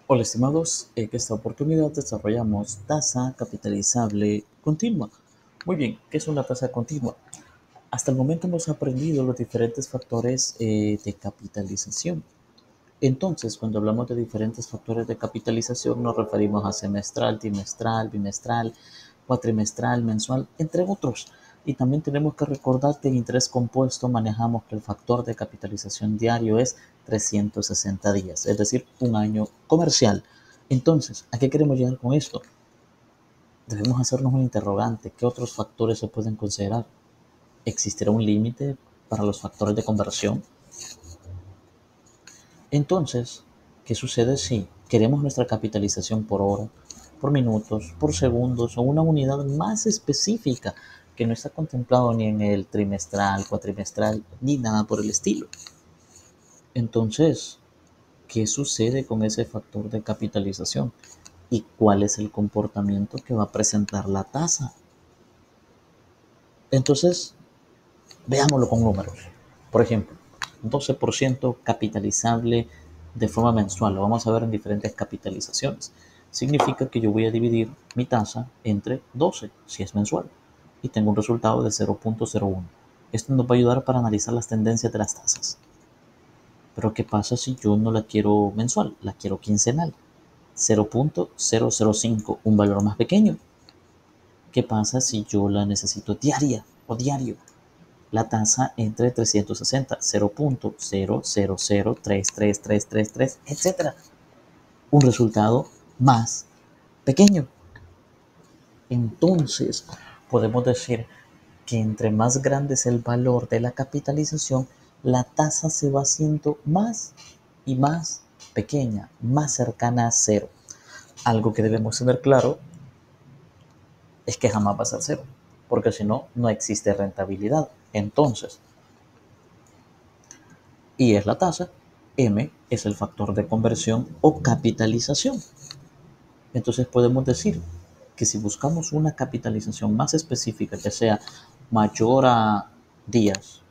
Hola estimados, en esta oportunidad desarrollamos tasa capitalizable continua. Muy bien, ¿qué es una tasa continua? Hasta el momento hemos aprendido los diferentes factores de capitalización. Entonces, cuando hablamos de diferentes factores de capitalización, nos referimos a semestral, trimestral, bimestral, cuatrimestral, mensual, entre otros. Y también tenemos que recordar que en interés compuesto manejamos que el factor de capitalización diario es 360 días, es decir, un año comercial. Entonces, ¿a qué queremos llegar con esto? Debemos hacernos un interrogante. ¿Qué otros factores se pueden considerar? ¿Existirá un límite para los factores de conversión? Entonces, ¿qué sucede si queremos nuestra capitalización por hora, por minutos, por segundos o una unidad más específica que no está contemplado ni en el trimestral, cuatrimestral, ni nada por el estilo? Entonces, ¿qué sucede con ese factor de capitalización? ¿Y cuál es el comportamiento que va a presentar la tasa? Entonces, veámoslo con números. Por ejemplo, 12% capitalizable de forma mensual. Lo vamos a ver en diferentes capitalizaciones. Significa que yo voy a dividir mi tasa entre 12, si es mensual, y tengo un resultado de 0.01. Esto nos va a ayudar para analizar las tendencias de las tasas. Pero ¿qué pasa si yo no la quiero mensual? La quiero quincenal. 0.005, un valor más pequeño. ¿Qué pasa si yo la necesito diaria o diario? La tasa entre 360, 0.000333333, etc. Un resultado más pequeño. Entonces, podemos decir que entre más grande es el valor de la capitalización, la tasa se va haciendo más y más pequeña, más cercana a cero. Algo que debemos tener claro es que jamás va a ser cero, porque si no, no existe rentabilidad. Entonces, y es la tasa, M es el factor de conversión o capitalización. Entonces podemos decir que si buscamos una capitalización más específica que sea mayor a días,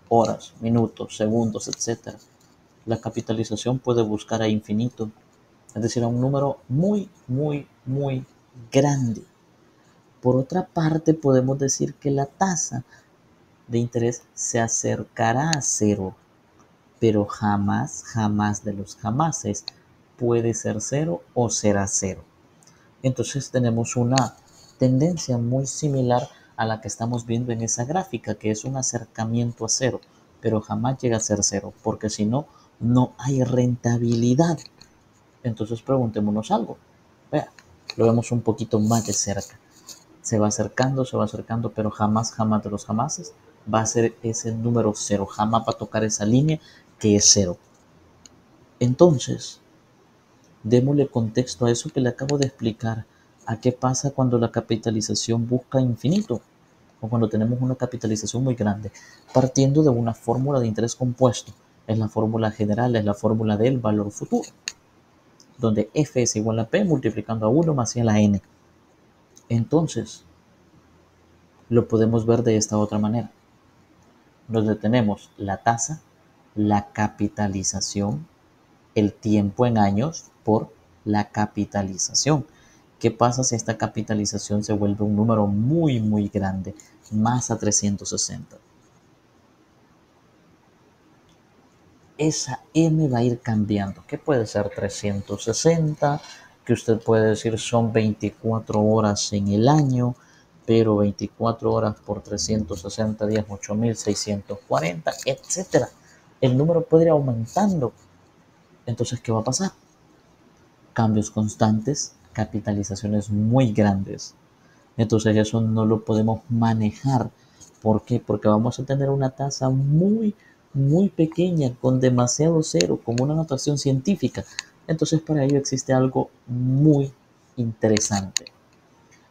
horas, minutos, segundos, etc., la capitalización puede buscar a infinito, es decir, a un número muy, muy, muy grande. Por otra parte, podemos decir que la tasa de interés se acercará a cero, pero jamás, jamás de los jamases puede ser cero o será cero. Entonces tenemos una tendencia muy similar a la que estamos viendo en esa gráfica, que es un acercamiento a cero, pero jamás llega a ser cero, porque si no, no hay rentabilidad. Entonces preguntémonos algo. Vea, lo vemos un poquito más de cerca. Se va acercando, pero jamás, jamás de los jamases va a ser ese número cero. Jamás va a tocar esa línea que es cero. Entonces, démosle contexto a eso que le acabo de explicar. ¿A qué pasa cuando la capitalización busca infinito? O cuando tenemos una capitalización muy grande, partiendo de una fórmula de interés compuesto. Es la fórmula general, es la fórmula del valor futuro, donde F es igual a P multiplicando a 1 más I a la N. Entonces, lo podemos ver de esta otra manera, donde tenemos la tasa, la capitalización, el tiempo en años por la capitalización. ¿Qué pasa si esta capitalización se vuelve un número muy, muy grande, más a 360? Esa m va a ir cambiando. ¿Qué puede ser 360? Que usted puede decir son 24 horas en el año, pero 24 horas por 360 días, 8640, etcétera. El número puede ir aumentando. Entonces, ¿qué va a pasar? Cambios constantes, capitalizaciones muy grandes. Entonces eso no lo podemos manejar. ¿Por qué? Porque vamos a tener una tasa muy, muy pequeña, con demasiado cero, como una notación científica. Entonces para ello existe algo muy interesante.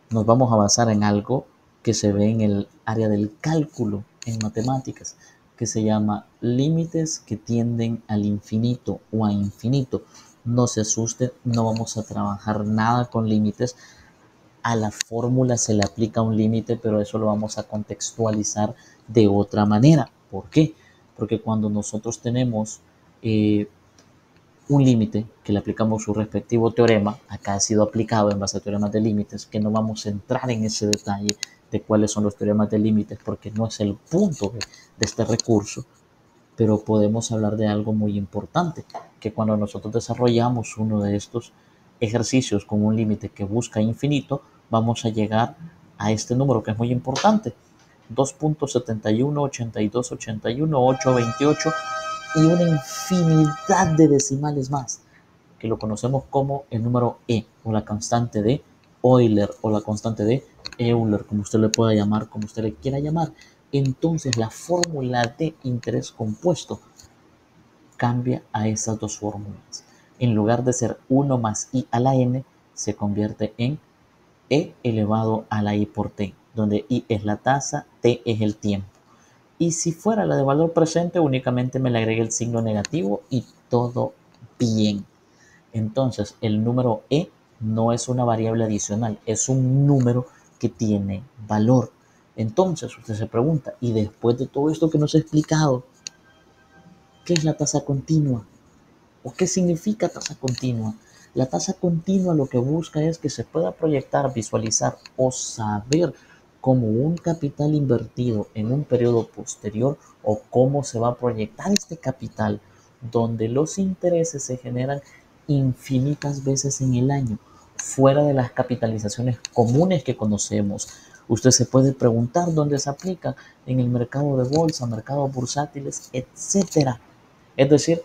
Nos vamos a basar en algo que se ve en el área del cálculo, en matemáticas, que se llama límites que tienden al infinito o a infinito. No se asuste, no vamos a trabajar nada con límites. A la fórmula se le aplica un límite, pero eso lo vamos a contextualizar de otra manera. ¿Por qué? Porque cuando nosotros tenemos un límite que le aplicamos su respectivo teorema, acá ha sido aplicado en base a teoremas de límites, que no vamos a entrar en ese detalle de cuáles son los teoremas de límites porque no es el punto de este recurso, pero podemos hablar de algo muy importante, que cuando nosotros desarrollamos uno de estos ejercicios con un límite que busca infinito, vamos a llegar a este número que es muy importante, 2.71, 82, 81, 828 y una infinidad de decimales más, que lo conocemos como el número E, o la constante de Euler, o la constante de Euler, como usted le pueda llamar, como usted le quiera llamar. Entonces la fórmula de interés compuesto cambia a esas dos fórmulas. En lugar de ser 1 más i a la n, se convierte en e elevado a la i por t, donde i es la tasa, t es el tiempo. Y si fuera la de valor presente, únicamente me le agregué el signo negativo y todo bien. Entonces, el número e no es una variable adicional, es un número que tiene valor. Entonces, usted se pregunta, y después de todo esto que nos he explicado, ¿qué es la tasa continua? ¿O qué significa tasa continua? La tasa continua lo que busca es que se pueda proyectar, visualizar o saber cómo un capital invertido en un periodo posterior o cómo se va a proyectar este capital, donde los intereses se generan infinitas veces en el año, fuera de las capitalizaciones comunes que conocemos. Usted se puede preguntar dónde se aplica en el mercado de bolsa, mercados bursátiles, etcétera. Es decir,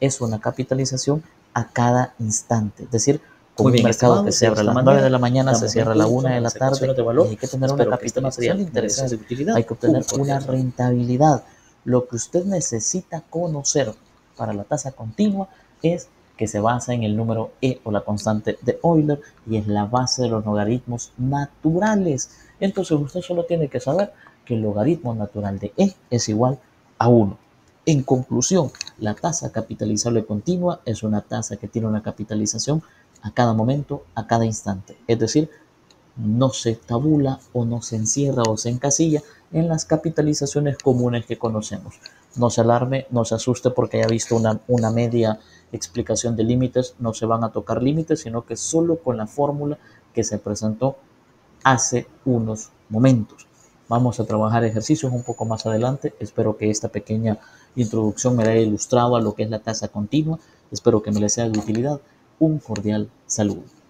es una capitalización a cada instante. Es decir, con un mercado que se abre a las 9 de la mañana, se cierra a la 1 de la tarde, y hay que tener una capitalización de intereses, hay que obtener una rentabilidad. Lo que usted necesita conocer para la tasa continua es que se basa en el número E o la constante de Euler y es la base de los logaritmos naturales. Entonces usted solo tiene que saber que el logaritmo natural de E es igual a 1. En conclusión, la tasa capitalizable continua es una tasa que tiene una capitalización a cada momento, a cada instante. Es decir, no se tabula o no se encierra o se encasilla en las capitalizaciones comunes que conocemos. No se alarme, no se asuste porque haya visto una media explicación de límites, no se van a tocar límites, sino que solo con la fórmula que se presentó hace unos momentos. Vamos a trabajar ejercicios un poco más adelante. Espero que esta pequeña introducción me haya ilustrado a lo que es la tasa continua. Espero que me les sea de utilidad. Un cordial saludo.